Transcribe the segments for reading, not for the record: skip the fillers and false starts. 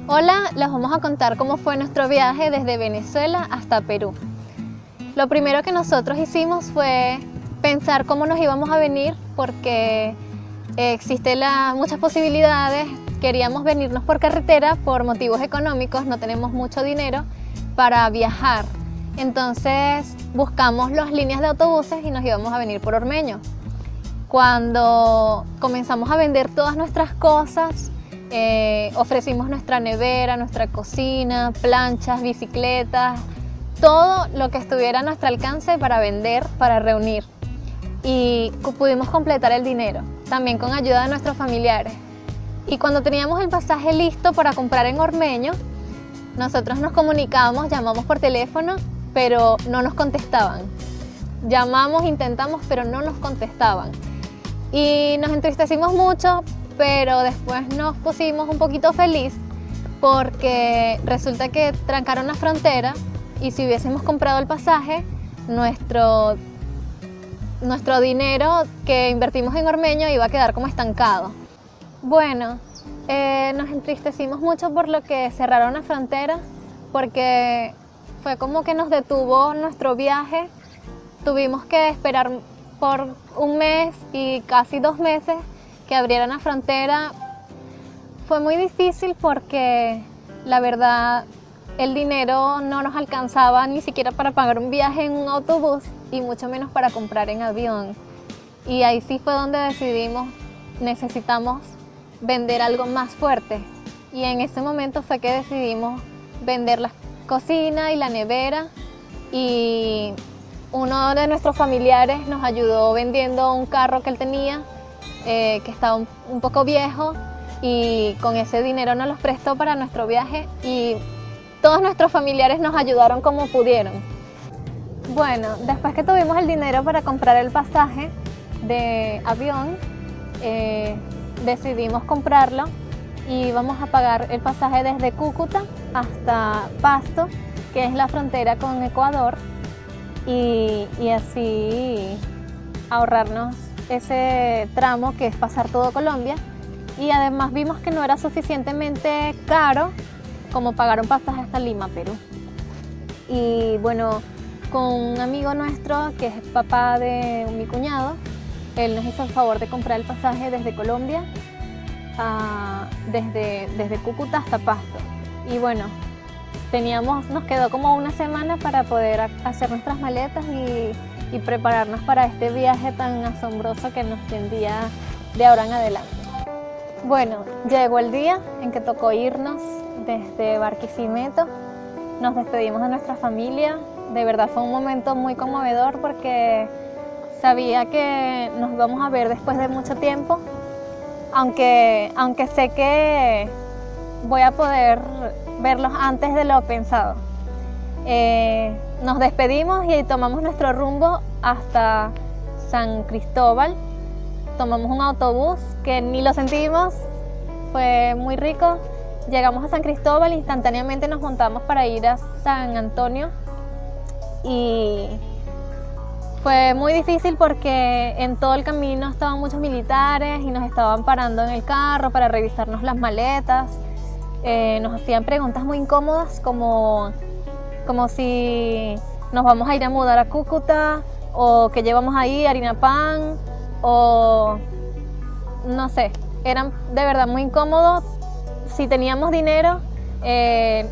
Hola, les vamos a contar cómo fue nuestro viaje desde Venezuela hasta Perú. Lo primero que nosotros hicimos fue pensar cómo nos íbamos a venir porque existen muchas posibilidades. Queríamos venirnos por carretera por motivos económicos, no tenemos mucho dinero para viajar. Entonces buscamos las líneas de autobuses y nos íbamos a venir por Ormeño. Cuando comenzamos a vender todas nuestras cosas, ofrecimos nuestra nevera, nuestra cocina, planchas, bicicletas, todo lo que estuviera a nuestro alcance para vender, para reunir. Y pudimos completar el dinero, también con ayuda de nuestros familiares. Y cuando teníamos el pasaje listo para comprar en Ormeño, nosotros nos comunicamos, llamamos por teléfono, pero no nos contestaban. Llamamos, intentamos, pero no nos contestaban. Y nos entristecimos mucho, pero después nos pusimos un poquito feliz porque resulta que trancaron la frontera y si hubiésemos comprado el pasaje, nuestro dinero que invertimos en Ormeño iba a quedar como estancado. Bueno, nos entristecimos mucho por lo que cerraron la frontera porque fue como que nos detuvo nuestro viaje. Tuvimos que esperar por un mes y casi 2 meses que abrieran la frontera. Fue muy difícil porque la verdad el dinero no nos alcanzaba ni siquiera para pagar un viaje en un autobús y mucho menos para comprar en avión. Y ahí sí fue donde decidimos, necesitamos vender algo más fuerte. Y en ese momento fue que decidimos vender la cocina y la nevera, y uno de nuestros familiares nos ayudó vendiendo un carro que él tenía, que estaba un poco viejo, y con ese dinero nos los prestó para nuestro viaje y todos nuestros familiares nos ayudaron como pudieron. Bueno, después que tuvimos el dinero para comprar el pasaje de avión, decidimos comprarlo y vamos a pagar el pasaje desde Cúcuta hasta Pasto, que es la frontera con Ecuador, y así ahorrarnos ese tramo que es pasar todo Colombia. Y además vimos que no era suficientemente caro como pagar un pasaje hasta Lima, Perú. Y bueno, con un amigo nuestro que es papá de mi cuñado, él nos hizo el favor de comprar el pasaje desde Colombia, desde Cúcuta hasta Pasto. Y bueno, nos quedó como una semana para poder hacer nuestras maletas y prepararnos para este viaje tan asombroso que nos tendría de ahora en adelante. Bueno, llegó el día en que tocó irnos desde Barquisimeto. Nos despedimos de nuestra familia. De verdad fue un momento muy conmovedor porque sabía que nos íbamos a ver después de mucho tiempo, aunque sé que voy a poder verlos antes de lo pensado. Nos despedimos y tomamos nuestro rumbo hasta San Cristóbal. Tomamos un autobús que ni lo sentimos, fue muy rico. Llegamos a San Cristóbal e instantáneamente nos montamos para ir a San Antonio. Y fue muy difícil porque en todo el camino estaban muchos militares y nos estaban parando en el carro para revisarnos las maletas. Nos hacían preguntas muy incómodas como si nos vamos a ir a mudar a Cúcuta o que llevamos ahí harina pan o no sé, eran de verdad muy incómodos. Si teníamos dinero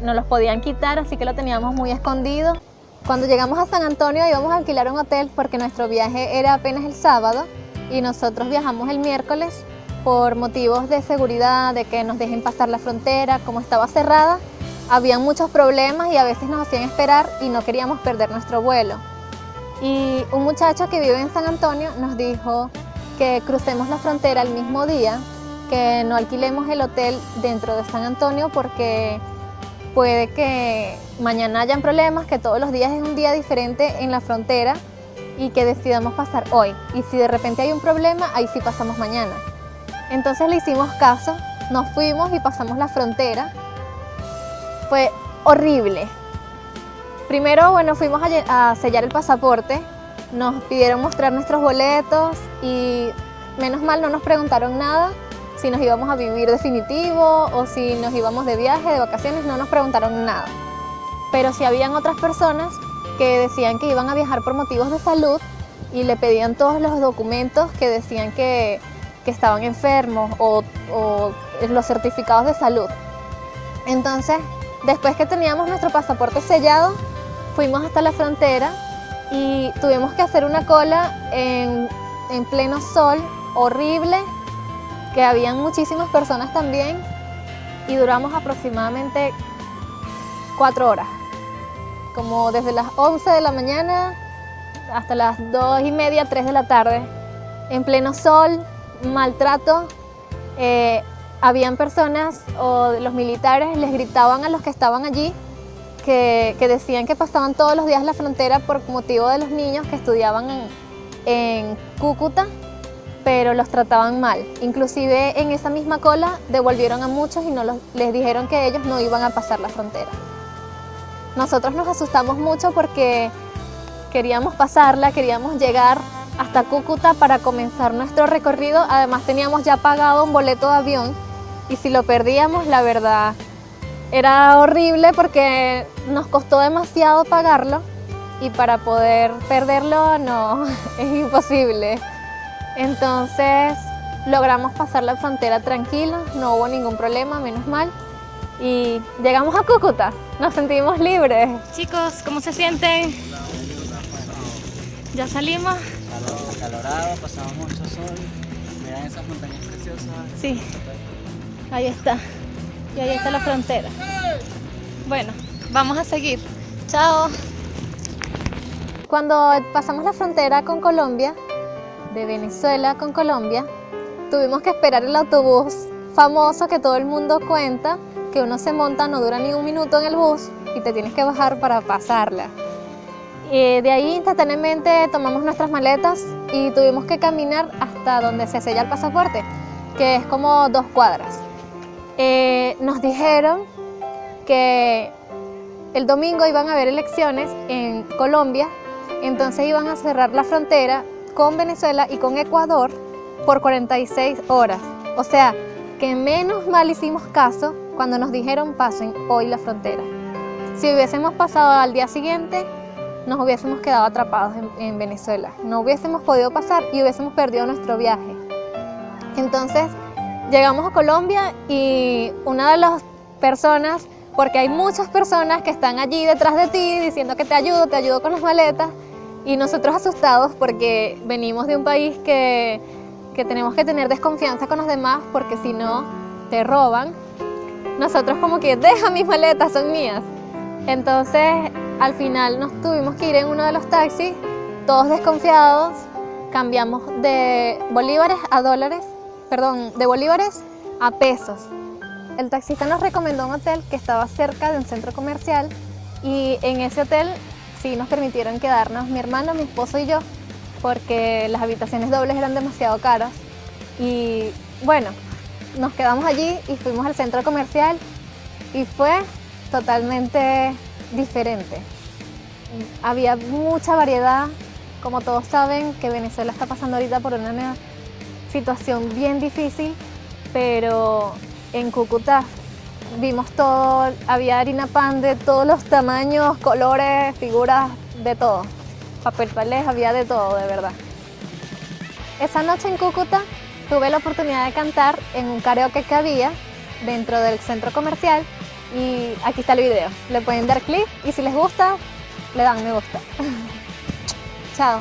nos los podían quitar, así que lo teníamos muy escondido. Cuando llegamos a San Antonio íbamos a alquilar un hotel porque nuestro viaje era apenas el sábado y nosotros viajamos el miércoles por motivos de seguridad, de que nos dejen pasar la frontera. Como estaba cerrada, había muchos problemas y a veces nos hacían esperar y no queríamos perder nuestro vuelo. Y un muchacho que vive en San Antonio nos dijo que crucemos la frontera el mismo día, que no alquilemos el hotel dentro de San Antonio porque puede que mañana hayan problemas, que todos los días es un día diferente en la frontera y que decidamos pasar hoy. Y si de repente hay un problema, ahí sí pasamos mañana. Entonces le hicimos caso, nos fuimos y pasamos la frontera. Fue horrible. Primero, bueno, fuimos a sellar el pasaporte, nos pidieron mostrar nuestros boletos y menos mal no nos preguntaron nada, si nos íbamos a vivir definitivo o si nos íbamos de viaje, de vacaciones, no nos preguntaron nada. Pero sí habían otras personas que decían que iban a viajar por motivos de salud y le pedían todos los documentos que decían que estaban enfermos o los certificados de salud. Entonces, después que teníamos nuestro pasaporte sellado, fuimos hasta la frontera y tuvimos que hacer una cola en pleno sol, horrible, que habían muchísimas personas también, y duramos aproximadamente 4 horas, como desde las 11 de la mañana hasta las 2:30, 3 de la tarde, en pleno sol, maltrato. Habían personas o los militares les gritaban a los que estaban allí que decían que pasaban todos los días la frontera por motivo de los niños que estudiaban en Cúcuta, pero los trataban mal. Inclusive en esa misma cola devolvieron a muchos y les dijeron que ellos no iban a pasar la frontera. Nosotros nos asustamos mucho porque queríamos pasarla, queríamos llegar hasta Cúcuta para comenzar nuestro recorrido. Además teníamos ya pagado un boleto de avión y si lo perdíamos, la verdad, era horrible porque nos costó demasiado pagarlo y para poder perderlo no, es imposible. Entonces logramos pasar la frontera tranquilos, no hubo ningún problema, menos mal, y llegamos a Cúcuta, nos sentimos libres. Chicos, ¿cómo se sienten? Ya salimos. Acalorado, pasamos mucho sol, miren esas montañas preciosas. Sí, ahí está, y ahí está la frontera. Bueno, vamos a seguir. Chao. Cuando pasamos la frontera con Colombia, de Venezuela con Colombia, tuvimos que esperar el autobús famoso que todo el mundo cuenta, que uno se monta, no dura ni un minuto en el bus y te tienes que bajar para pasarla. De ahí instantáneamente tomamos nuestras maletas y tuvimos que caminar hasta donde se sella el pasaporte, que es como 2 cuadras. Nos dijeron que el domingo iban a haber elecciones en Colombia, entonces iban a cerrar la frontera con Venezuela y con Ecuador por 46 horas. O sea, que menos mal hicimos caso cuando nos dijeron pasen hoy la frontera. Si hubiésemos pasado al día siguiente, nos hubiésemos quedado atrapados en Venezuela. No hubiésemos podido pasar y hubiésemos perdido nuestro viaje. Entonces, llegamos a Colombia y una de las personas, porque hay muchas personas que están allí detrás de ti diciendo que te ayudo con las maletas, y nosotros asustados porque venimos de un país que tenemos que tener desconfianza con los demás porque si no, te roban. Nosotros como que, deja mis maletas, son mías. Entonces, al final nos tuvimos que ir en uno de los taxis, todos desconfiados, cambiamos de bolívares a dólares, perdón, de bolívares a pesos. El taxista nos recomendó un hotel que estaba cerca de un centro comercial y en ese hotel sí nos permitieron quedarnos mi hermano, mi esposo y yo, porque las habitaciones dobles eran demasiado caras. Y bueno, nos quedamos allí y fuimos al centro comercial y fue totalmente diferente. Había mucha variedad, como todos saben que Venezuela está pasando ahorita por una situación bien difícil, pero en Cúcuta vimos todo, había harina pan de todos los tamaños, colores, figuras, de todo. Papel palés, había de todo, de verdad. Esa noche en Cúcuta tuve la oportunidad de cantar en un karaoke que había dentro del centro comercial y aquí está el video. Le pueden dar clic y si les gusta, le dan me gusta. Chao.